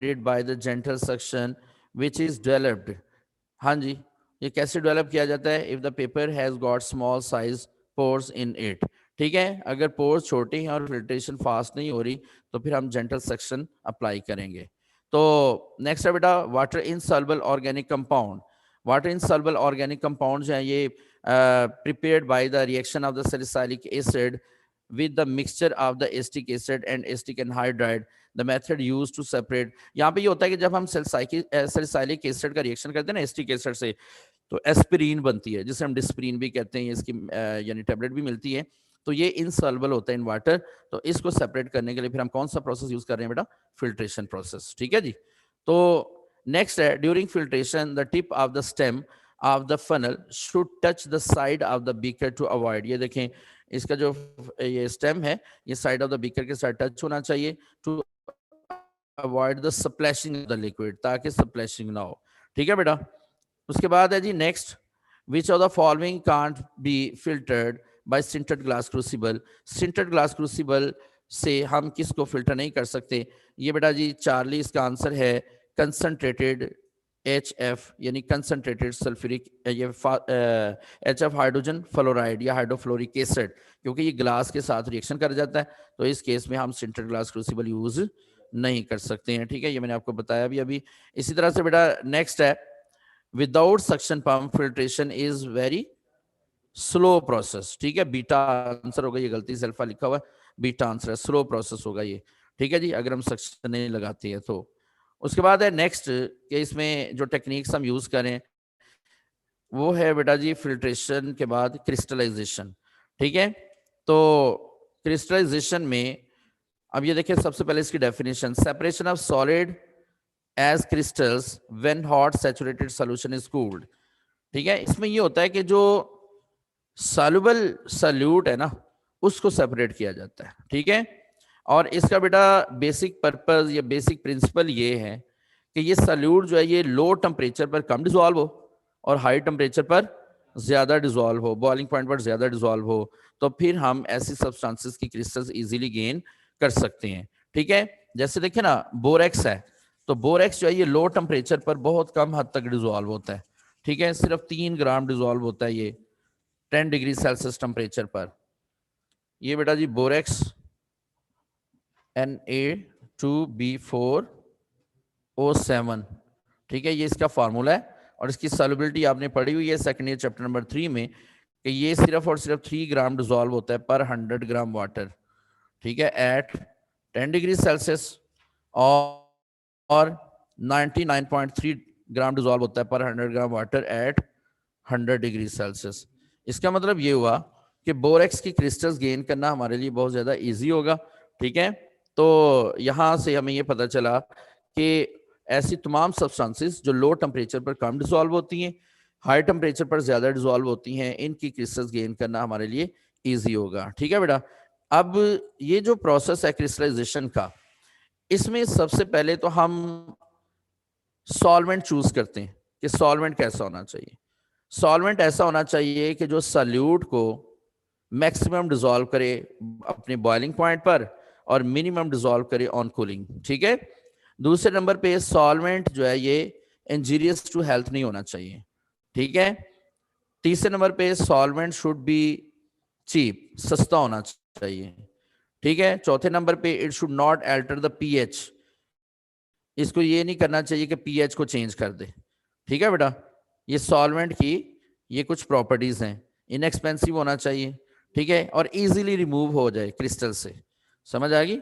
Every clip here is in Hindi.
by the gentle suction which is developed. हाँ जी, ये कैसे डेवलप किया जाता है? If the paper has got small size pores in it, ठीक है, अगर पोर्स छोटे हैं और फिल्ट्रेशन फास्ट नहीं हो रही तो फिर हम जेंटल सेक्शन अप्लाई करेंगे। तो नेक्स्ट है बेटा water insoluble organic compound. Water insoluble organic compound जो है ये prepared by the reaction of the salicylic acid with the mixture of the acetic acid and acetic anhydride, the method used to separate। यहाँ पे ये होता है कि जब हम सैलिसिलिक एसिड का रिएक्शन करते हैं ना एसिटिक एसिड से, तो एस्पिरिन बनती है जिसे हम डिस्प्रिन भी कहते हैं, इसकी यानी टेबलेट भी मिलती है। तो ये इनसॉल्युबल होता है इन वाटर। तो इसको सेपरेट करने के लिए फिर हम कौन सा प्रोसेस यूज कर रहे हैं बेटा? फिल्ट्रेशन प्रोसेस, ठीक है जी। तो नेक्स्ट है during filtration the tip of the stem of the funnel should touch the side of the beaker to avoid. ये देखें इसका जो ये स्टेम है ये साइड ऑफ द बीकर के साथ टच होना चाहिए to avoid the splashing of the liquid, ताकि स्प्लैशिंग ना हो, ठीक है बेटा। उसके बाद है जी next, which of the following can't be filtered by sintered glass crucible. Sintered glass crucible से हम किसको फिल्टर नहीं कर सकते? ये बेटा जी चार्ली इसका आंसर है कंसंट्रेटेड HF यानी कंसंट्रेटेड सल्फ्यूरिक ये HF हाइड्रोजन फ्लोराइड या हाइड्रोफ्लोरिक एसिड, क्योंकि ये ग्लास के साथ रिएक्शन कर जाता है, तो इस केस में हम सिंटर्ड ग्लास क्रूसिबल यूज नहीं कर सकते हैं, ठीक है। ये मैंने आपको बताया भी अभी। इसी तरह से बेटा नेक्स्ट है without suction pump filtration is very slow process, ठीक है। बीटा आंसर होगा, ये गलती से अल्फा लिखा हुआ है, बीटा आंसर है, स्लो प्रोसेस होगा ये, ठीक है जी, अगर हम सक्शन नहीं लगाते हैं तो। उसके बाद है नेक्स्ट कि इसमें जो टेक्निक्स हम यूज करें वो है बेटा जी फिल्ट्रेशन के बाद क्रिस्टलाइजेशन, ठीक है। तो क्रिस्टलाइजेशन में अब ये देखिए सबसे पहले इसकी definition, separation of solid as crystals when hot saturated solution is cooled, ठीक है। इसमें ये होता है कि जो सॉल्युबल सॉल्यूट है ना उसको सेपरेट किया जाता है, ठीक है। और इसका बेटा बेसिक पर्पस या बेसिक प्रिंसिपल ये है कि ये सॉल्यूट जो है ये लो टेम्परेचर पर कम डिजॉल्व हो और हाई टेम्परेचर पर ज्यादा डिजॉल्व हो, बॉइलिंग पॉइंट पर ज्यादा डिजॉल्व हो, तो फिर हम ऐसी सब्सटेंसेस की क्रिस्टल्स इजीली गेन कर सकते हैं, ठीक है। जैसे देखिए ना बोरेक्स है, तो बोरेक्स जो है ये लो टेम्परेचर पर बहुत कम हद तक डिजॉल्व होता है, ठीक है, सिर्फ 3 ग्राम डिजॉल्व होता है ये 10 डिग्री सेल्सियस टेम्परेचर पर। ये बेटा जी बोरेक्स Na2B4O7, ठीक है, ये इसका फार्मूला है और इसकी सॉल्युबिलिटी आपने पढ़ी हुई है सेकंड ईयर चैप्टर नंबर 3 में कि ये सिर्फ और सिर्फ 3 ग्राम डिजॉल्व होता है पर 100 ग्राम वाटर, ठीक है, एट 10 डिग्री सेल्सियस, और 99.3 ग्राम डिजॉल्व होता है पर 100 gram water at 100 degree Celsius. इसका मतलब ये हुआ कि बोरेक्स की क्रिस्टल्स गेन करना हमारे लिए बहुत ज्यादा इजी होगा, ठीक है। तो यहां से हमें ये पता चला कि ऐसी तमाम सब्सटेंसेस जो लो टेम्परेचर पर कम डिसॉल्व होती हैं, हाई टेम्परेचर पर ज्यादा डिसॉल्व होती हैं, इनकी क्रिस्टल्स गेन करना हमारे लिए इजी होगा, ठीक है बेटा। अब ये जो प्रोसेस है क्रिस्टलाइजेशन का, इसमें सबसे पहले तो हम सॉल्वेंट चूज करते हैं कि सॉल्वेंट कैसा होना चाहिए। सॉल्वेंट ऐसा होना चाहिए कि जो सॉल्यूट को मैक्सिमम डिसॉल्व करे अपने बॉइलिंग पॉइंट पर और मिनिमम डिसॉल्व करे ऑन कूलिंग, ठीक है। दूसरे नंबर पे सॉल्वेंट जो है ये इंजीरियस टू हेल्थ नहीं होना चाहिए, ठीक है। तीसरे नंबर पे सॉल्वेंट शुड बी चीप, सस्ता होना चाहिए, ठीक है। चौथे नंबर पे it should not alter the pH, इसको ये नहीं करना चाहिए कि पीएच को चेंज कर दे, ठीक है बेटा। ये सॉल्वेंट की ये कुछ प्रॉपर्टीज हैं, इनएक्सपेंसिव होना चाहिए, ठीक है, और इजीली रिमूव हो जाए क्रिस्टल से, समझ आ गई,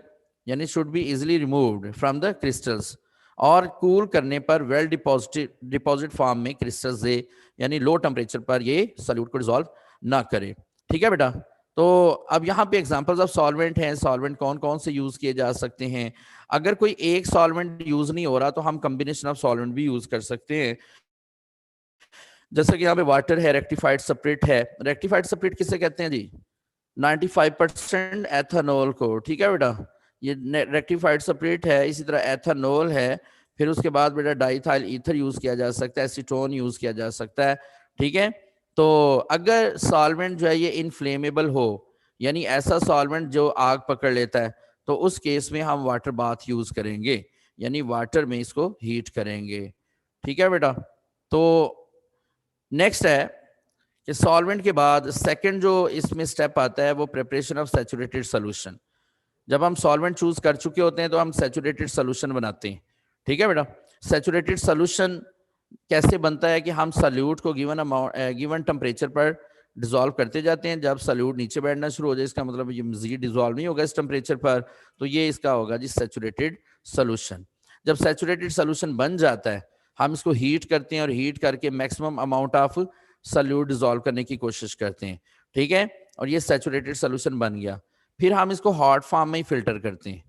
यानी should be easily removed from the crystals, और कूल करने पर वेल डिपॉजिट फॉर्म में क्रिस्टल्स दे, यानी लो टेम्परेचर पर ये सॉल्यूट को डिसॉल्व ना करे, ठीक है बेटा। तो अब यहाँ पे एग्जांपल्स ऑफ सॉल्वेंट हैं, सॉल्वेंट कौन कौन से यूज किए जा सकते हैं। अगर कोई एक सॉल्वेंट यूज नहीं हो रहा तो हम कॉम्बिनेशन ऑफ सॉल्वेंट भी यूज कर सकते हैं, जैसे कि यहाँ पे वाटर है, रेक्टिफाइड सेपरेट है। रेक्टिफाइड सेपरेट किसे कहते हैं जी? 95% एथेनॉल को, ठीक है बेटा, ये रेक्टिफाइड सेपरेट है। इसी तरह एथेनॉल है, फिर उसके बाद बेटा डाइथाइल ईथर यूज किया जा सकता है, एसीटोन यूज किया जा सकता है, ठीक है। तो अगर सॉल्वेंट जो है ये इनफ्लेमेबल हो, यानी ऐसा सॉल्वेंट जो आग पकड़ लेता है, तो उस केस में हम वाटर बाथ यूज करेंगे, यानी वाटर में इसको हीट करेंगे। ठीक है बेटा। तो नेक्स्ट है कि सॉल्वेंट के बाद सेकंड जो इसमें स्टेप आता है वो प्रिपरेशन ऑफ सैचुरेटेड सॉल्यूशन। जब हम सॉल्वेंट चूज कर चुके होते हैं तो हम सैचुरेटेड सॉल्यूशन बनाते हैं। ठीक है बेटा। सैचुरेटेड सॉल्यूशन कैसे बनता है कि हम सॉल्यूट को गिवन टेम्परेचर पर डिसॉल्व करते जाते हैं। जब सॉल्यूट नीचे बैठना शुरू हो जाए इसका मतलब ये मजीद डिसॉल्व नहीं होगा इस टेम्परेचर पर, तो ये इसका होगा जी सैचुरेटेड सॉल्यूशन। जब सैचुरेटेड सॉल्यूशन बन जाता है हम इसको हीट करते हैं और हीट करके maximum amount of solute dissolve करने की कोशिश करते हैं। ठीक है। और ये सैचुरेटेड सॉल्यूशन बन गया। फिर हम इसको हॉट फॉर्म में ही फिल्टर करते हैं।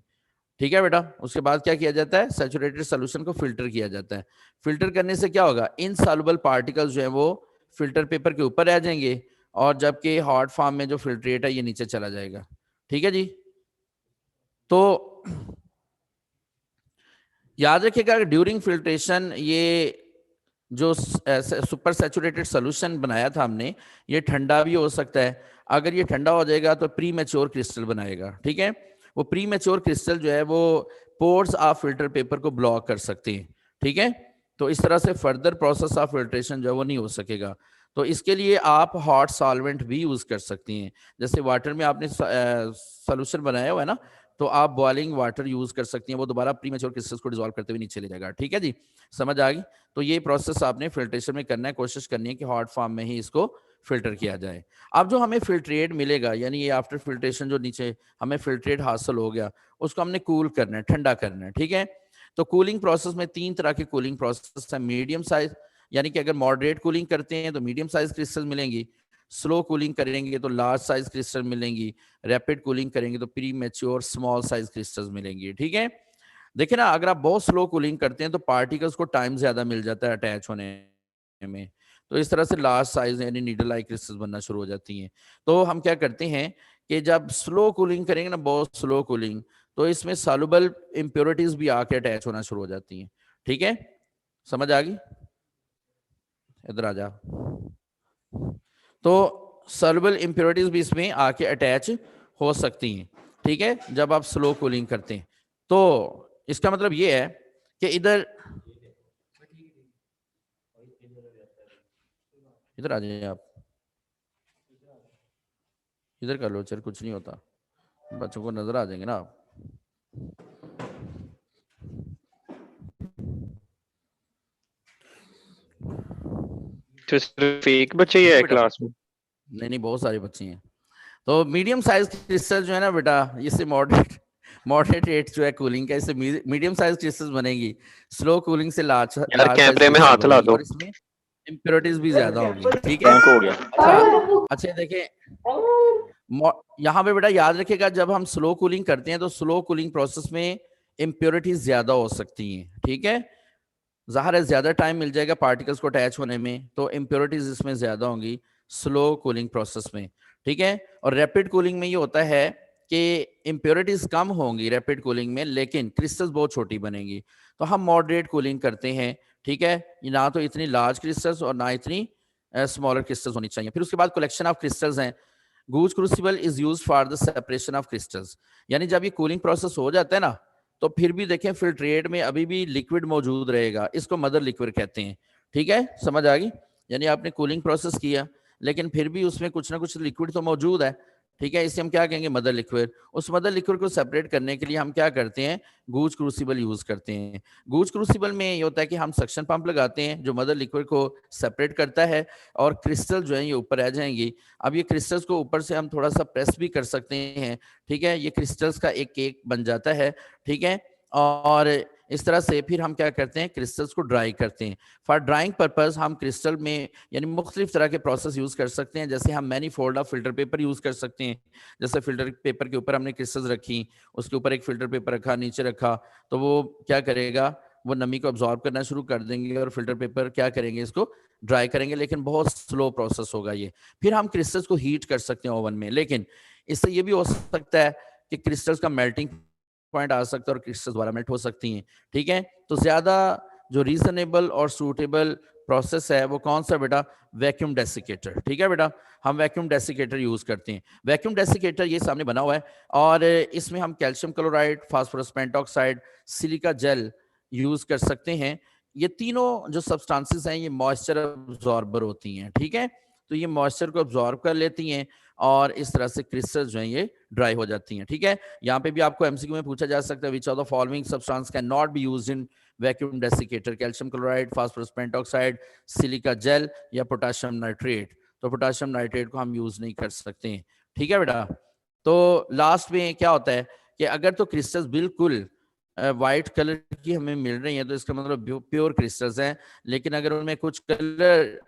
ठीक है बेटा। उसके बाद क्या किया जाता है, सैचुरेटेड सॉल्यूशन को फिल्टर किया जाता है। फिल्टर करने से क्या होगा, इनसॉल्युबल पार्टिकल्स जो है वो फिल्टर पेपर के ऊपर रह जाएंगे और जबकि हॉट फॉर्म में जो फिल्ट्रेट है ये नीचे चला जाएगा। ठीक है जी। तो याद रखिएगा ड्यूरिंग फिल्ट्रेशन ये जो सुपर सैचुरेटेड सॉल्यूशन बनाया था हमने ये ठंडा भी हो सकता है। अगर ये ठंडा हो जाएगा तो प्री मैच्योर क्रिस्टल बनाएगा। ठीक है। वो प्री मैच्योर क्रिस्टल जो है वो पोर्स ऑफ फिल्टर पेपर को ब्लॉक कर सकते हैं। ठीक है। तो इस तरह से फर्दर प्रोसेस ऑफ फिल्ट्रेशन जो है वो नहीं हो सकेगा। तो इसके लिए आप हॉट सॉल्वेंट भी यूज कर सकती हैं। जैसे वाटर में आपने सॉल्यूशन बनाया हुआ है ना, तो आप बॉइलिंग वाटर यूज कर सकती हैं, वो दोबारा प्री मैच्योर क्रिस्टल्स को डिसॉल्व करते हुए नीचे ले जाएगा। ठीक है जी। समझ आ गई। तो ये प्रोसेस आपने फिल्ट्रेशन में करना है, कोशिश करनी है कि हॉट फॉर्म में ही इसको फिल्टर किया जाए। अब जो हमें फिल्ट्रेट मिलेगा यानी ये आफ्टर फिल्ट्रेशन जो नीचे हमें फिल्ट्रेट हासिल हो गया उसको हमने कूल करना है, ठंडा करना है। ठीक है। तो कूलिंग प्रोसेस में 3 तरह के कूलिंग प्रोसेस है। मीडियम साइज यानी कि अगर मॉडरेट कूलिंग करते हैं तो मीडियम साइज क्रिस्टल मिलेंगी, स्लो कूलिंग करेंगे तो लार्ज साइज क्रिस्टल मिलेंगी, रैपिड कूलिंग करेंगे तो pre mature small size crystals मिलेंगी। ठीक है। देखिए ना, अगर आप बहुत स्लो कूलिंग करते हैं तो पार्टिकल्स को टाइम ज्यादा मिल जाता है अटैच होने में, तो इस तरह से लार्ज साइज यानी नीडल लाइक क्रिस्टल्स बनना शुरू हो जाती हैं। तो हम क्या करते हैं कि जब स्लो कूलिंग करेंगे ना, बहुत स्लो कूलिंग, तो इसमें सॉल्युबल इंप्योरिटीज भी आके अटैच होना शुरू हो जाती हैं। ठीक है। समझ आ गई। इधर आ जा। तो सॉल्युबल इंप्योरिटीज भी इसमें आके अटैच हो सकती हैं। ठीक है। जब आप स्लो कूलिंग करते हैं तो इसका मतलब ये है कि इधर आ जाइए आप, इधर कर लो चल, कुछ नहीं होता, बच्चों को नजर आ जाएंगे ना आप। तो सिर्फ एक बच्चे ही है क्लास में? नहीं, बहुत सारे बच्चे हैं। तो मीडियम साइज क्रिस्टल जो है ना बेटा, इससे मॉडरेट रेट जो है कूलिंग का, इससे मीडियम साइज क्रिस्टल्स बनेगी। स्लो कूलिंग से लार्ज कैमरे में हाथ ला दो और इसमें इम्प्योरिटीज भी ज्यादा होंगी। ठीक है। हो गया। अच्छा देखिए यहाँ पे बेटा याद रखिएगा, जब हम स्लो कूलिंग करते हैं तो स्लो कूलिंग प्रोसेस में इम्प्योरिटीज ज्यादा हो सकती हैं। ठीक है। ज़ाहिर है ज्यादा टाइम मिल जाएगा पार्टिकल्स को अटैच होने में, तो इम्प्योरिटीज इसमें ज्यादा होंगी स्लो कूलिंग प्रोसेस में। ठीक है। और रैपिड कूलिंग में ये होता है कि इम्प्योरिटीज कम होंगी रैपिड कूलिंग में, लेकिन क्रिस्टल्स बहुत छोटी बनेंगी। तो हम मॉडरेट कूलिंग करते हैं। ठीक है। ना तो इतनी लार्ज क्रिस्टल्स और ना इतनी स्मॉलर क्रिस्टल्स होनी चाहिए। फिर उसके बाद कलेक्शन ऑफ क्रिस्टल्स हैं। Gooch crucible is used for the separation of crystals. यानी जब ये कूलिंग प्रोसेस हो जाता है ना, तो फिर भी देखें फिल्ट्रेट में अभी भी लिक्विड मौजूद रहेगा, इसको मदर लिक्विड कहते हैं। ठीक है। समझ आ गई। यानी आपने कूलिंग प्रोसेस किया लेकिन फिर भी उसमें कुछ ना कुछ लिक्विड तो मौजूद है। ठीक है। इसे हम क्या कहेंगे, मदर लिक्विड। उस मदर लिक्विड को सेपरेट करने के लिए हम क्या करते हैं, गूज क्रूसिबल यूज करते हैं। गूज क्रूसिबल में ये होता है कि हम सक्शन पंप लगाते हैं जो मदर लिक्विड को सेपरेट करता है और क्रिस्टल जो है ये ऊपर आ जाएंगी। अब ये क्रिस्टल्स को ऊपर से हम थोड़ा सा प्रेस भी कर सकते हैं। ठीक है। ये क्रिस्टल्स का एक केक बन जाता है। ठीक है। और इस तरह से फिर हम क्या करते हैं, क्रिस्टल्स को ड्राई करते हैं। फॉर ड्राइंग पर्पस हम क्रिस्टल में यानी मुख्तलिफ तरह के प्रोसेस यूज कर सकते हैं। जैसे हम many fold of filter paper use कर सकते हैं। जैसे फिल्टर पेपर के ऊपर हमने क्रिस्टल्स रखी, उसके ऊपर एक फिल्टर पेपर रखा, नीचे रखा, तो वो क्या करेगा, वो नमी को अब्जॉर्ब करना शुरू कर देंगे और फिल्टर पेपर क्या करेंगे, इसको ड्राई करेंगे। लेकिन बहुत स्लो प्रोसेस होगा ये। फिर हम क्रिस्टल्स को हीट कर सकते हैं ओवन में, लेकिन इससे ये भी हो सकता है कि क्रिस्टल्स का मेल्टिंग पॉइंट आ सकता है और क्रिस्टल्स दोबारा मेल्ट हो सकती हैं। ठीक है। तो ज्यादा जो रीजनेबल और सूटेबल प्रोसेस है वो कौन सा बेटा, वैक्यूम डेसिकेटर। ठीक है बेटा, हम वैक्यूम डेसिकेटर यूज करते हैं। वैक्यूम डेसिकेटर ये सामने बना हुआ है और इसमें हम calcium chloride, phosphorus pentoxide, silica gel use कर सकते हैं। ये तीनों जो सब्सटेंसेस हैं ये मॉइस्चर अब्जॉर्बर होती हैं। ठीक है, तो ये मॉइस्चर को अब्जॉर्ब कर लेती हैं और इस तरह से क्रिस्टल्स जो हैं ये ड्राई हो जाती हैं। ठीक है, यहाँ पे भी आपको एमसीक्यू में पूछा जा सकता है, विच of the following substance can not be used in vacuum desiccator, calcium chloride, phosphorus pentoxide, silica gel या पोटेशियम नाइट्रेट। तो पोटेशियम नाइट्रेट को हम यूज नहीं कर सकते हैं। ठीक है बेटा, तो लास्ट में क्या होता है कि अगर तो क्रिस्टल्स बिल्कुल वाइट कलर की हमें मिल रही है तो इसका मतलब प्योर क्रिस्टल्स हैं, लेकिन अगर उनमें कुछ कलर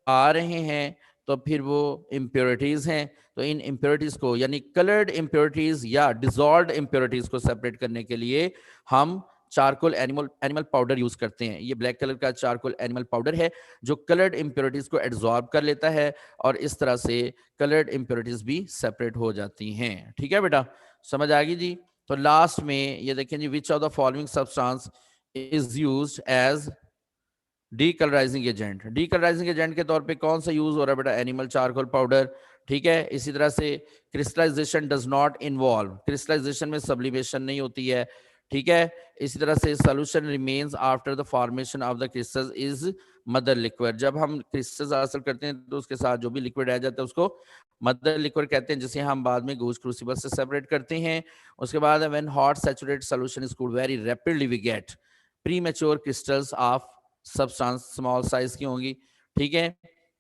आ रहे हैं तो फिर वो इम्प्योरिटीज हैं। तो इन इम्प्योरिटीज को यानी कलर्ड इम्प्योरिटीज या डिजॉल्व्ड इम्प्योरिटीज को सेपरेट करने के लिए हम चारकोल एनिमल पाउडर यूज करते हैं। ये ब्लैक कलर का चारकोल एनिमल पाउडर है जो कलर्ड इम्प्योरिटीज को एब्जॉर्ब कर लेता है और इस तरह से कलर्ड इम्प्योरिटीज भी सेपरेट हो जाती हैं। ठीक है बेटा, समझ आ गई जी। तो लास्ट में ये देखें जी, which of the following substance is used as decolourising agent. Decolourising agent के तौर पे कौन सा यूज हो रहा है बेटा, एनिमल चारकोल पाउडर। ठीक है, इसी तरह से crystallisation does not involve, crystallisation में सब्लिमेशन नहीं होती है। ठीक है, इसी तरह से solution remains after the formation of the crystals is mother liquid. जब हम क्रिस्टल्स हासिल करते हैं तो उसके साथ जो भी लिक्विड आ जाता है उसको मदर लिक्विड कहते हैं, जिसे हम बाद में गूज क्रूसिबल से सेपरेट करते हैं। उसके बाद when hot saturated solution is cooled very rapidly we get premature crystals of substance, small size की होंगी। ठीक है,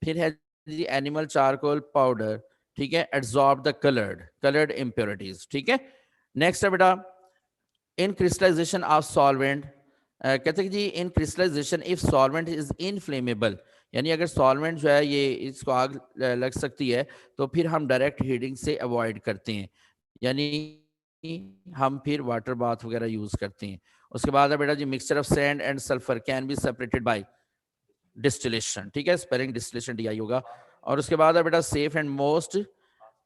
फिर है जी एनिमल चारकोल पाउडर। ठीक है, एब्जॉर्ब द कलर्ड इंप्योरिटीज। ठीक है, नेक्स्ट है बेटा इन क्रिस्टलाइजेशन ऑफ सॉल्वेंट। कहते हैं जी in crystallisation if solvent is inflammable, यानी अगर सॉल्वेंट जो है ये इसको आग लग सकती है तो फिर हम डायरेक्ट हीटिंग से अवॉइड करते हैं, यानी हम फिर वाटर बाथ वगैरह यूज करते हैं। उसके बाद है बेटा जी mixture of sand and sulphur can be separated by distillation. ठीक है, स्पेलिंग डिस्टिलेशन DI होगा। और उसके बाद है बेटा safe and most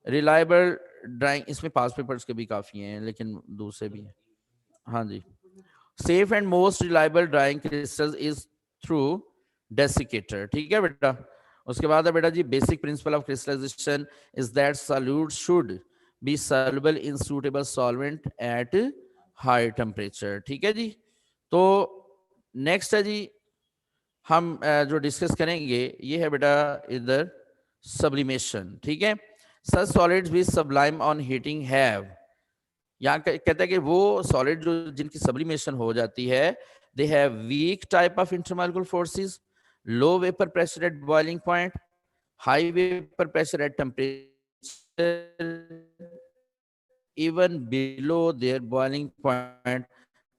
reliable drawing, इसमें पास पेपर्स के भी काफी हैं लेकिन दूसरे भी हैं। हाँ जी, safe and most reliable drying crystals is through desiccator. ठीक है बेटा, उसके बाद है बेटा जी basic principle of crystallisation is that solute should be soluble in suitable solvent at high temperature. ठीक है जी, तो नेक्स्ट है जी हम जो डिस्कस करेंगे ये है बेटा इधर सब्लिमेशन। ठीक है, such solids with sublime on heating have, यहाँ कहता है कि वो सॉलिड जो जिनकी सब्लिमेशन हो जाती है they have weak type of intermolecular forces, low vapour pressure eight boiling point, high vapour pressure at temperature even below there boiling point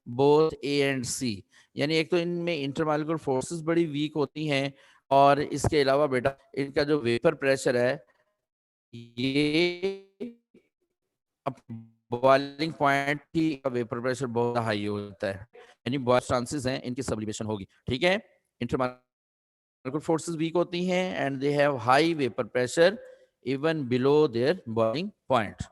both A and C। यानी एक तो इनमें इंटरमॉलिक्यूलर फोर्सेस बड़ी वीक होती हैं और इसके अलावा बेटा इनका जो वेपर प्रेशर है ये बॉइलिंग पॉइंट की वेपर प्रेशर बहुत हाई होता है, यानी बहुत चांसेस हैं इनकी सब्लिमेशन होगी। ठीक है, इंटरमॉलिक्यूलर फोर्सेस वीक होती हैं and they have high vapour pressure even below there boiling point.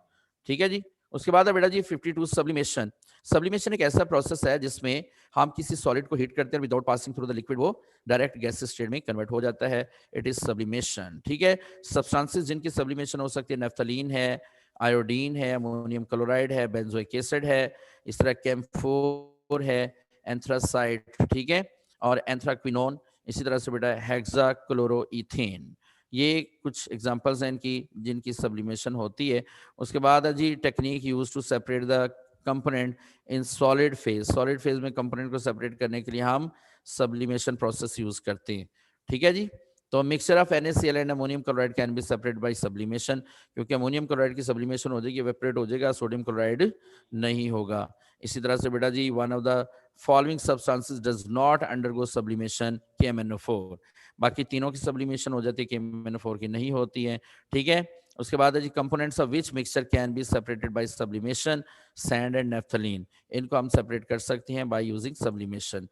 ठीक है जी, उसके बाद है बेटा जी 52 सब्लिमेशन। सब्लिमेशन एक ऐसा प्रोसेस है जिसमें हम किसी सॉलिड को हीट करते हैं without passing through the liquid वो डायरेक्ट गैस स्टेट में कन्वर्ट हो जाता है, इट इज सब्लिमेशन। ठीक है, सब्सटेंसेस जिनकी सब्लिमेशन हो सकती है नेफ्थलीन है, आयोडीन है, अमोनियम क्लोराइड है, बेंजोइक एसिड है, इस तरह कैम्फोर है, एंथ्रासाइट। ठीक है, और एंथ्राक्विनोन, इसी तरह से बेटा हेक्साक्लोरोइथेन। ये कुछ एग्जांपल्स हैं इनकी जिनकी सब्लिमेशन होती है। उसके बाद है जी technique use to separate the component in solid phase. Solid phase में कंपोनेंट को सेपरेट करने के लिए हम सब्लिमेशन प्रोसेस यूज करते हैं। ठीक है जी, तो mixture of NaCl and ammonium chloride can be separate by sublimation, क्योंकि अमोनियम क्लोराइड की सब्लिमेशन हो जाएगी, एवेपोरेट हो जाएगा, सोडियम क्लोराइड नहीं होगा। इसी तरह से बेटा जी one of the following substances does not undergo sublimation, KMnO4। बाकी तीनों की सब्लिमेशन हो जाती है, KMnO4 की नहीं होती है। ठीक है, उसके बाद है जी components of which mixture can be separated by sublimation, sand and naphthalene. इनको हम सेपरेट कर सकते हैं बाय यूजिंग सब्लिमेशन।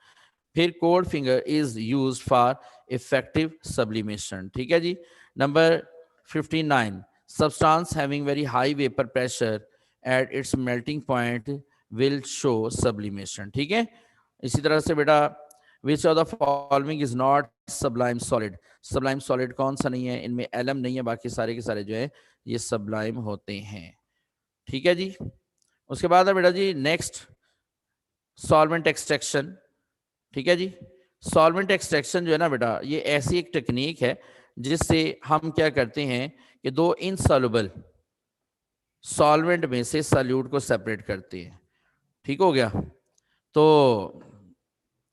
फिर cold finger is used for effective sublimation. ठीक है जी, number 59 substance having very high vapour pressure at its melting point will show sublimation. ठीक है, इसी तरह से बेटा which of the following is not sublime solid. Sublime solid कौन सा नहीं है, इनमें एलम नहीं है, बाकी सारे के सारे जो है ये सब्लाइम होते हैं। ठीक है जी। उसके बाद है बेटा जी नेक्स्ट सॉल्वेंट एक्सट्रैक्शन। ठीक है जी। सॉल्वेंट एक्सट्रैक्शन जो है ना बेटा, ये ऐसी एक टेक्निक है जिससे हम क्या करते हैं कि दो इनसॉल्युबल सॉल्वेंट में से सॉल्यूट को सेपरेट करते हैं। ठीक हो गया। तो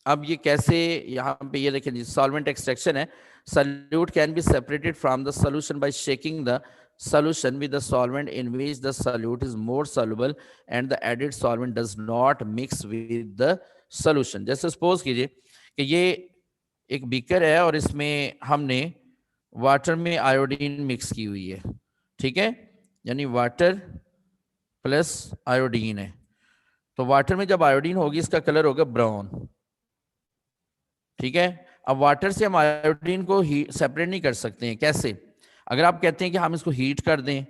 अब ये कैसे, यहाँ पे ये देखें जी, सॉल्वेंट एक्सट्रैक्शन है। Solute can be separated from the solution bye shaking the solution with the solvent in which the solute is more soluble and the added solvent does not mix with the solution। जैसे सपोज कीजिए कि ये एक बीकर है और इसमें हमने वाटर में आयोडीन मिक्स की हुई है। ठीक है, यानी वाटर प्लस आयोडीन है। तो वाटर में जब आयोडीन होगी इसका कलर होगा ब्राउन। ठीक है, अब वाटर से हम आयोडीन को सेपरेट नहीं कर सकते हैं। कैसे? अगर आप कहते हैं कि हम इसको हीट कर दें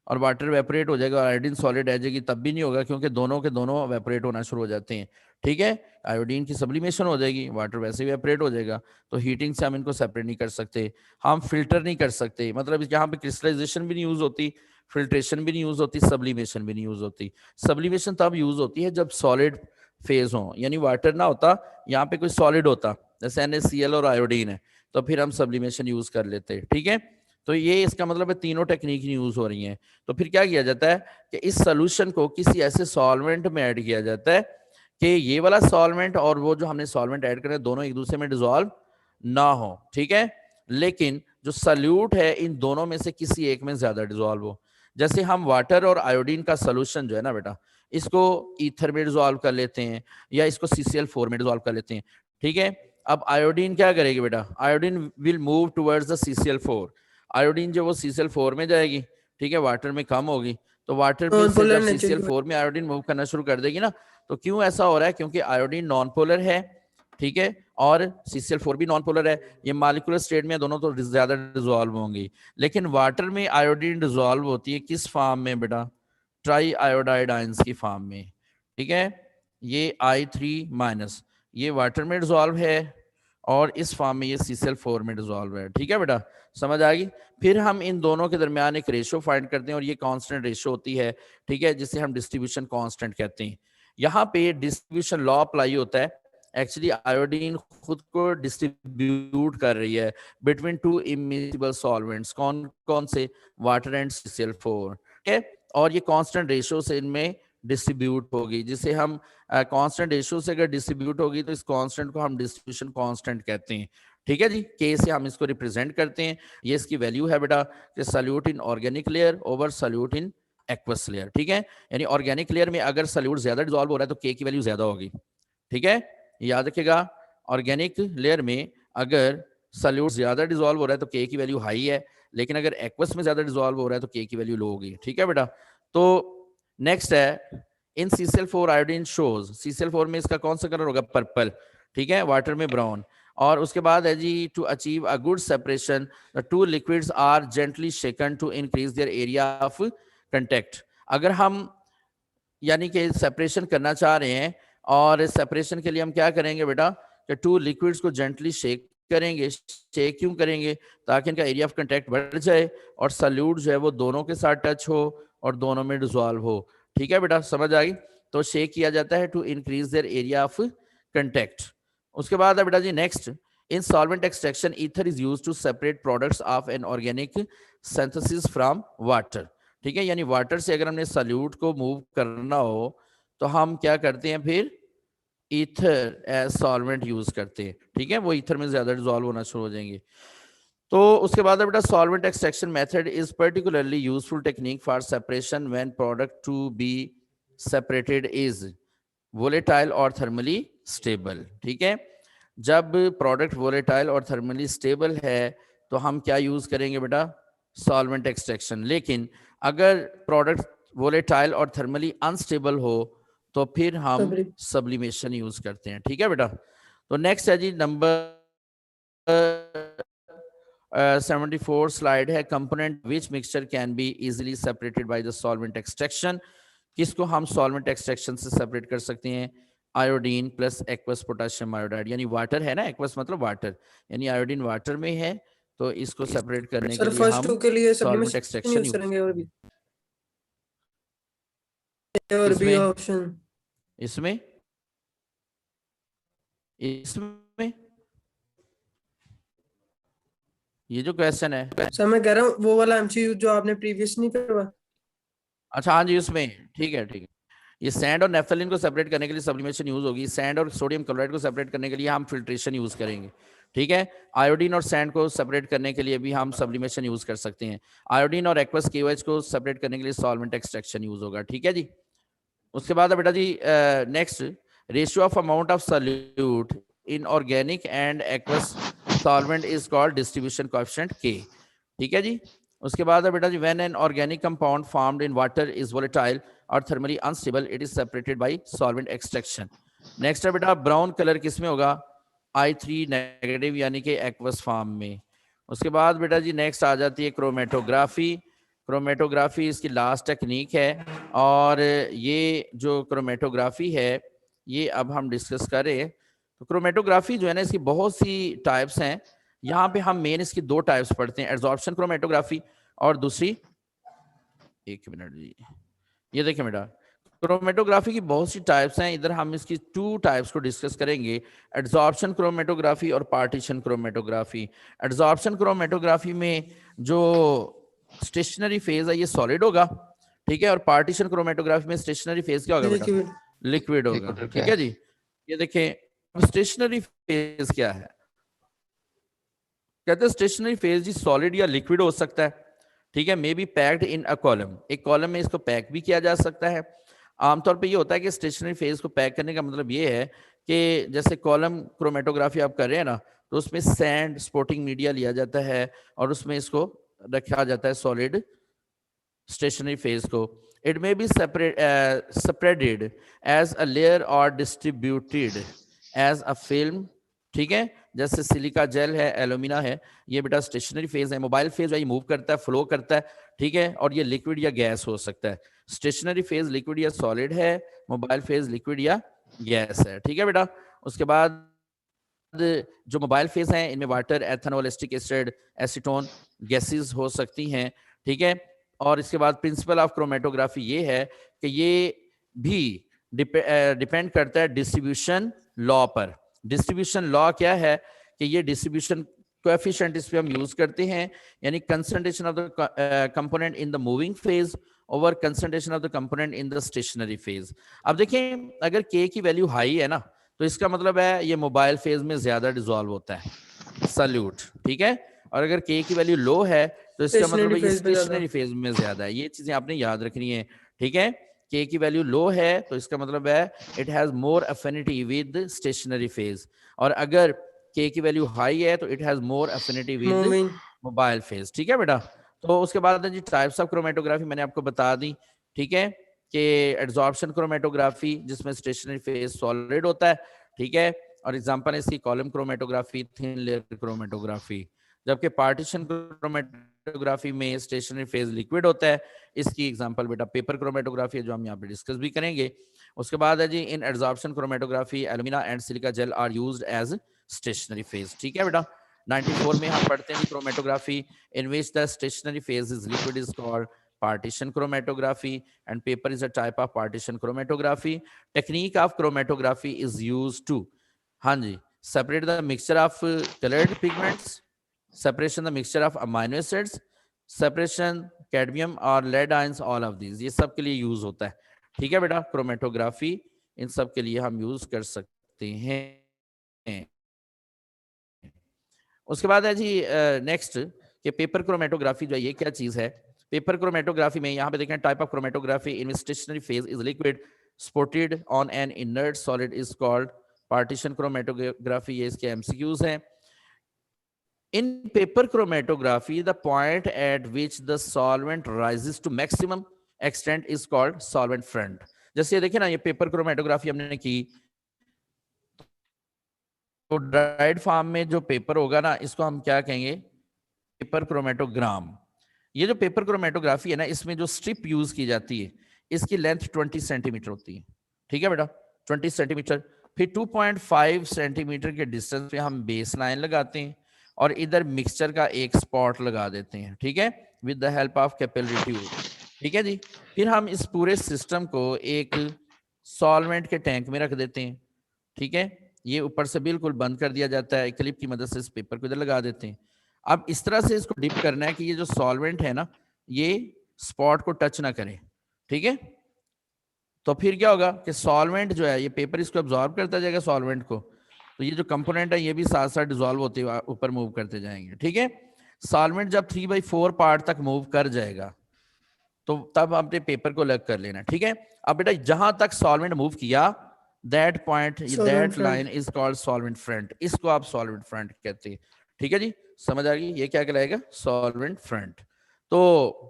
और वाटर वेपोरेट हो जाएगा और आयोडीन सॉलिड आ जाएगी, तब भी नहीं होगा, क्योंकि दोनों के दोनों वेपोरेट होना शुरू हो जाते हैं। ठीक है, आयोडीन की सब्लिमेशन हो जाएगी, वाटर वैसे ही वेपोरेट हो जाएगा। तो हीटिंग से हम इनको सेपरेट नहीं कर सकते। हम फिल्टर नहीं कर सकते, मतलब यहाँ पे क्रिस्टलाइजेशन भी नहीं यूज होती, फिल्ट्रेशन भी नहीं यूज होती, सब्लिमेशन भी नहीं यूज होती। सब्लिमेशन तब यूज होती है जब सॉलिड फेज हो, यानी वाटर ना होता, यहाँ पे कोई सॉलिड होता, जैसे NaCl और आयोडीन है, तो फिर हम सब्लिमेशन यूज कर लेते हैं। ठीक है, तो ये इसका मतलब है तीनों टेक्निक यूज हो रही हैं। तो फिर क्या किया जाता है कि इस सोल्यूशन को किसी ऐसे सॉल्वेंट में ऐड किया जाता है कि ये वाला सॉल्वेंट और वो जो हमने सॉल्वेंट ऐड करे दोनों एक दूसरे में डिसॉल्व ना हो। ठीक है, लेकिन जो सल्यूट है इन दोनों में से किसी एक में ज्यादा डिसॉल्व हो। जैसे हम वाटर और आयोडीन का सोल्यूशन जो है ना बेटा, इसको ईथर में डिसॉल्व कर लेते हैं या इसको CCl4 में डिसॉल्व कर लेते हैं। ठीक है, अब आयोडीन क्या करेगी बेटा, iodine will move towards the CCl4। Iodine जो वो CCl4 में जाएगी, ठीक है, वाटर में कम होगी, तो वाटर में से जब CCl4 में आयोडीन मूव करना शुरू कर देगी ना, तो क्यों ऐसा हो रहा है? क्योंकि आयोडीन नॉन पोलर है, ठीक है, और CCl4 भी नॉन पोलर है। ये मॉलिक्यूलर स्टेट में दोनों तो ज्यादा डिसॉल्व होंगी, लेकिन वाटर में आयोडीन डिसॉल्व होती है किस फॉर्म में बेटा? ट्राई आयोडाइड आयंस की फॉर्म में। ठीक है, ये I3- ये वाटर में डिसॉल्व है और इस फॉर्म में ये CCl4 में डिसॉल्व है। ठीक है बेटा, समझ आ गई? फिर हम इन दोनों के दरमियान एक रेशो फाइंड करते हैं और ये कांस्टेंट रेशो होती है। ठीक है, जिसे हम डिस्ट्रीब्यूशन कांस्टेंट कहते हैं। यहाँ पे डिस्ट्रीब्यूशन लॉ अप्लाई होता है। एक्चुअली आयोडीन खुद को डिस्ट्रीब्यूट कर रही है बिटवीन टू इमिसिबल सॉल्वेंट्स। कौन कौन से? Water and CCl4। ठीक है, और ये कांस्टेंट रेशो से इनमें डिस्ट्रीब्यूट होगी, जिसे हम कांस्टेंट रेशो से अगर डिस्ट्रीब्यूट होगी तो इस कांस्टेंट को हम डिस्ट्रीब्यूशन कांस्टेंट कहते हैं। ठीक है जी, के से हम इसको रिप्रेजेंट करते हैं। ये इसकी वैल्यू है बेटा कि solute in organic layer over solute in aqueous layer. ठीक है, यानी ऑर्गेनिक लेयर में अगर सॉल्यूट ज्यादा डिसॉल्व हो रहा है तो के की वैल्यू ज्यादा होगी। ठीक है, याद रखिएगा, ऑर्गेनिक लेयर में अगर सॉल्यूट ज्यादा डिसॉल्व हो रहा है तो के की वैल्यू हाई है, लेकिन अगर एक्वस में ज्यादा डिसॉल्व हो रहा है तो के की वैल्यू लो होगी। ठीक है बेटा, तो नेक्स्ट है इन CCl4 आयोडीन शोज। CCl4 में इसका कौन सा कलर होगा? पर्पल। ठीक है, वाटर में ब्राउन। और उसके बाद है जी to achieve a good separation the two liquids are gently shaken to increase their area of contact. अगर हम यानी कि सेपरेशन करना चाह रहे हैं, और सेपरेशन के लिए हम क्या करेंगे बेटा कि टू लिक्विड्स को जेंटली शेक करेंगे। शेक क्यों करेंगे? ताकि इनका एरिया ऑफ कंटेक्ट बढ़ जाए और सल्यूट जो है वो दोनों के साथ टच हो और दोनों में डिसॉल्व हो। ठीक है बेटा, समझ आ गई? तो शेक किया जाता है to increase their area of contact. उसके बाद है बेटा जी next, in solvent extraction ether is used to separate products of an organic synthesis from water. ठीक है, यानी वाटर से अगर हमने सॉल्यूट को मूव करना हो तो हम क्या करते हैं? फिर ईथर एज सॉल्वेंट यूज करते हैं। ठीक है, वो ईथर में ज्यादा डिसॉल्व होना शुरू हो जाएंगे। तो उसके बाद बेटा solvent extraction method is particularly useful technique for separation when product to be separated is volatile और थर्मली स्टेबल। ठीक है, जब प्रोडक्ट वोलेटाइल और थर्मली स्टेबल है तो हम क्या यूज करेंगे बेटा? Solvent extraction. लेकिन अगर प्रोडक्ट वोलेटाइल और थर्मली अनस्टेबल हो तो फिर हम सब्लिमेशन यूज करते हैं। ठीक है बेटा, तो नेक्स्ट है जी नंबर 74 स्लाइड है, component which mixture can be easily separated by the solvent extraction. किसको हम सॉल्वेंट एक्सट्रैक्शन से सेपरेट कर सकते हैं? Iodine plus aqueous potassium iodide, यानी वाटर है ना, एक्वस मतलब वाटर, यानी आयोडीन वाटर में है, तो इसको सेपरेट करने के सर लिए फर्स्ट हम टू के लिए solvent sublimation extraction use use करेंगे, और बी इसमें ऑप्शन। इसमें इसमें ये जो क्वेश्चन है, सर मैं कह रहा हूँ वो वाला एमसीक्यू जो आपने प्रीवियस नहीं करवा। अच्छा हाँ जी उसमें, ठीक है ठीक है। ये सैंड और नेफ्थलीन को सेपरेट करने के लिए सब्लिमेशन यूज होगी, सैंड और सोडियम क्लोराइड को सेपरेट करने के लिए हम फिल्ट्रेशन यूज करेंगे, ठीक है। आयोडीन और सैंड को सेपरेट करने के लिए भी हम सब्लिमेशन यूज कर सकते हैं। आयोडीन और एक्वस KOH को सेपरेट करने के लिए सॉल्वेंट एक्सट्रैक्शन यूज होगा, ठीक है जी। उसके बाद बेटा जी next, ratio of amount of solute in organic and aqueous solvent is called distribution coefficient K, ठीक है जी। उसके बाद है बेटा जी, when an organic compound formed in water is volatile और thermally unstable, it is separated by solvent extraction. Next है बेटा, ब्राउन कलर किसमें होगा, I3 नेगेटिव यानी कि एक्वस फॉर्म में। उसके बाद बेटा जी नेक्स्ट आ जाती है क्रोमेटोग्राफी। क्रोमेटोग्राफी इसकी लास्ट टेक्निक है, और ये जो क्रोमेटोग्राफी है ये अब हम डिस्कस करें तो क्रोमेटोग्राफी जो है ना, इसकी बहुत सी टाइप्स हैं। यहाँ पे हम मेन इसकी दो टाइप्स पढ़ते हैं, एड्सॉर्प्शन क्रोमेटोग्राफी और दूसरी, एक मिनट जी, ये देखिए बेटा, क्रोमेटोग्राफी की बहुत सी टाइप्स हैं, इधर हम इसकी टू टाइप्स को डिस्कस करेंगे, एड्सॉर्प्शन क्रोमेटोग्राफी और पार्टीशन क्रोमेटोग्राफी। एड्सॉर्प्शन क्रोमेटोग्राफी में जो स्टेशनरी फेज है ये सॉलिड होगा, ठीक है, और पार्टीशन क्रोमेटोग्राफी में स्टेशनरी फेज क्या होगा बेटा, लिक्विड। लिक्विड होगा, ठीक है जी। ये देखें स्टेशनरी फेज क्या है, कहते हैं स्टेशनरी फेज जी सॉलिड या लिक्विड हो सकता है, ठीक है, may be packed in a column, एक कॉलम में इसको पैक भी किया जा सकता है। आमतौर पे ये होता है कि स्टेशनरी फेज को पैक करने का मतलब ये है कि जैसे कॉलम क्रोमेटोग्राफी आप कर रहे हैं ना, तो उसमें सैंड स्पोर्टिंग मीडिया लिया जाता है और उसमें इसको रखा जाता है सॉलिड स्टेशनरी फेज को। It may be spreaded as a layer और डिस्ट्रीब्यूटेड एज अ फिल्म, ठीक है, जैसे सिलिका जेल है, एलुमिना है, ये बेटा स्टेशनरी फेज है। मोबाइल फेज है, ये मूव करता है, फ्लो करता है, ठीक है, और ये लिक्विड या गैस हो सकता है। स्टेशनरी फेज लिक्विड या सॉलिड है, मोबाइल फेज लिक्विड या गैस है, ठीक है बेटा। उसके बाद जो मोबाइल फेज हैं इनमें water, ethanol, acetic acid, acetone gases हो सकती हैं, ठीक है। और इसके बाद प्रिंसिपल ऑफ क्रोमेटोग्राफी ये है कि ये भी डिपेंड करता है डिस्ट्रीब्यूशन लॉ पर। डिस्ट्रीब्यूशन लॉ क्या है कि ये डिस्ट्रीब्यूशन कोएफिशिएंट इस पे हम यूज करते हैं, यानी concentration of the component in the moving phase over concentration of the component in the stationary phase. अब देखें अगर K की वैल्यू हाई है ना, तो इसका मतलब है ये मोबाइल फेज में ज्यादा डिसॉल्व होता है, सल्यूट, ठीक है। और अगर K की वैल्यू लो है तो इसका मतलब स्टेशनरी है ये फेज पे ज्यादा। स्टेशनरी फेज में ज्यादा है। ये चीजें आपने याद रखनी है, ठीक है। K की वैल्यू लो है तो इसका मतलब है it has more affinity with stationary phase, और अगर K की वैल्यू हाई है तो it has more affinity with moving. Mobile phase, ठीक है बेटा। तो उसके बाद जी टाइप्स ऑफ क्रोमेटोग्राफी मैंने आपको बता दी, ठीक है, कि एड्सॉर्प्शन क्रोमेटोग्राफी जिसमें स्टेशनरी फेज सॉलिड होता है, ठीक है, और एग्जांपल है इसकी column chromatography, thin layer chromatography. जबकि पार्टीशन क्रोमेटोग्राफी में स्टेशनरी फेज लिक्विड होता है, इसकी एग्जांपल बेटा पेपर क्रोमेटोग्राफी है जो हम यहाँ पे डिस्कस भी करेंगे। उसके बाद है जी in adsorption chromatography alumina and silica gel are used as stationary phase, ठीक है बेटा। 94 में हम पढ़ते हैं जी chromatography in which the stationary phase is liquid is called partition chromatography and paper is a type of partition chromatography. Technique of chromatography is used to, हाँ जी, separate the mixture of colored pigments, separation the mixture of amino acids, separation cadmium or lead ions, all of these ये सब के लिए यूज होता है, ठीक है बेटा। क्रोमेटोग्राफी इन सब के लिए हम यूज कर सकते हैं। उसके बाद है जी नेक्स्ट कि पेपर क्रोमेटोग्राफी जो है ये क्या चीज है। पेपर क्रोमेटोग्राफी में यहाँ पे देखें type of chromatography in stationery phase is liquid supported on an inert solid is called partition chromatography, ये इसके एमसीक्यूज हैं। In paper chromatography, the point at which the solvent rises to maximum extent is called solvent front. जैसे ये देखिए ना, ये पेपर क्रोमेटोग्राफी हमने की, तो ड्राइड फॉर्म में जो पेपर होगा ना इसको हम क्या कहेंगे, पेपर क्रोमेटोग्राम। ये जो पेपर क्रोमेटोग्राफी है ना, इसमें जो स्ट्रिप यूज की जाती है इसकी लेंथ 20 सेंटीमीटर होती है, ठीक है बेटा। 20 सेंटीमीटर। फिर 2.5 सेंटीमीटर के डिस्टेंस पे हम बेस लाइन लगाते हैं और इधर मिक्सचर का एक स्पॉट लगा देते हैं, ठीक है, with the help of capillary tube, ठीक है जी। फिर हम इस पूरे सिस्टम को एक सॉल्वेंट के टैंक में रख देते हैं, ठीक है। ये ऊपर से बिल्कुल बंद कर दिया जाता है, क्लिप की मदद से इस पेपर को इधर लगा देते हैं। अब इस तरह से इसको डिप करना है कि ये जो सॉल्वेंट है ना, ये स्पॉट को टच ना करे, ठीक है। तो फिर क्या होगा कि सॉल्वेंट जो है ये पेपर इसको अब्जॉर्ब करता जाएगा सॉल्वेंट को, तो ये जो कंपोनेंट है ये भी साथ साथ डिसॉल्व होते हुए ऊपर मूव करते जाएंगे, ठीक है। सॉल्वेंट जब 3/4 पार्ट तक मूव कर जाएगा तो तब अपने पेपर को अलग कर लेना, ठीक है। अब बेटा जहां तक सॉल्वेंट मूव किया, that point, that line is called solvent front, इसको आप सॉल्वेंट फ्रंट कहते हैं, ठीक है जी। समझ आ गई, ये क्या कहलाएगा, सॉल्वेंट फ्रंट। तो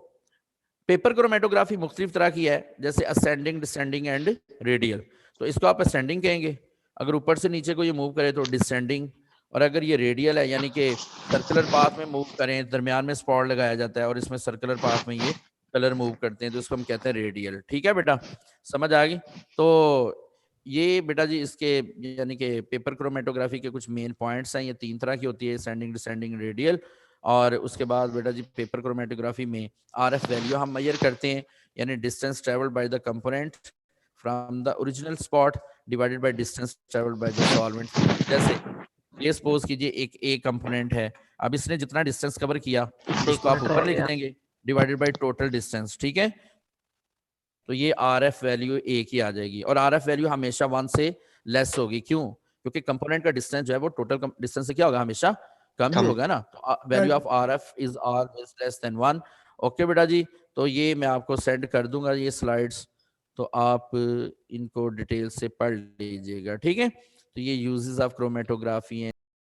पेपर क्रोमेटोग्राफी मुख्तलिफ तरह की है, जैसे असेंडिंग, डिसेंडिंग एंड रेडियल। तो इसको आप असेंडिंग कहेंगे, अगर ऊपर से नीचे को ये मूव करे तो डिसेंडिंग, और अगर ये रेडियल है यानी कि सर्कुलर पाथ में मूव करें, दरमियान में स्पॉट लगाया जाता है और इसमें सर्कुलर पाथ में ये कलर मूव करते हैं, तो इसको हम कहते हैं रेडियल, ठीक है बेटा, समझ आ गई। तो ये बेटा जी इसके यानी कि पेपर क्रोमेटोग्राफी के कुछ मेन पॉइंट्स हैं, ये 3 तरह की होती है, असेंडिंग, डिसेंडिंग, रेडियल। और उसके बाद बेटा जी पेपर क्रोमेटोग्राफी में आरएफ वैल्यू हम मेजर करते हैं, यानी distance travelled by the component from the original spot divided by distance travelled by the solvent. जैसे ये सपोज कीजिए एक ए कंपोनेंट है, अब इसने जितना डिस्टेंस कवर किया उसको आप ऊपर लिख देंगे डिवाइडेड बाय टोटल डिस्टेंस, ठीक है। तो ये आरएफ वैल्यू एक ही आ जाएगी, और आरएफ वैल्यू हमेशा 1 से लेस होगी, क्यों, क्योंकि कंपोनेंट का डिस्टेंस जो है वो टोटल डिस्टेंस से क्या होगा, हमेशा कम ही होगा ना। तो value of RF is always less than 1। Okay बेटा जी, तो ये मैं आपको सेंड कर दूंगा ये स्लाइड्स, तो आप इनको डिटेल से पढ़ लीजिएगा, ठीक है। तो ये यूजेस ऑफ क्रोमेटोग्राफी